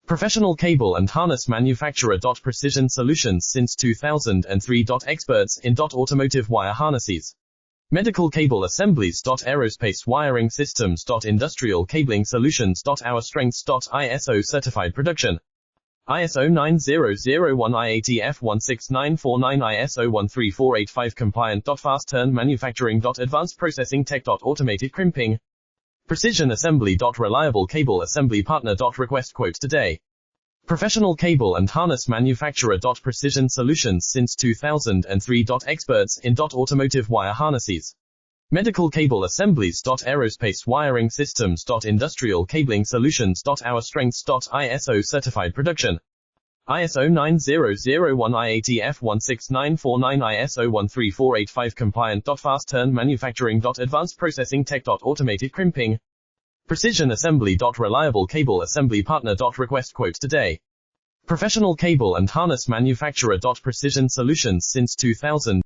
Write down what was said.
Professional cable and harness manufacturer. Precision solutions since 2003. Experts in automotive wire harnesses, medical cable assemblies. Aerospace wiring systems. Industrial cabling solutions. Our strengths. ISO certified production. ISO 9001 IATF 16949 ISO 13485 compliant. Fast turn manufacturing. Advanced processing tech. Automated crimping. Precision assembly. Reliable cable assembly partner. Request quotes today. Professional cable and harness manufacturer. Precision solutions since 2003. Experts in automotive wire harnesses, medical cable assemblies. Aerospace wiring systems. Industrial cabling solutions. Our strengths. ISO certified production. ISO 9001 IATF 16949 ISO 13485 compliant. Fast turn manufacturing. Advanced processing tech. Automated crimping. Precision assembly. Reliable cable assembly partner. Request quotes today. Professional cable and harness manufacturer. Precision solutions since 2000.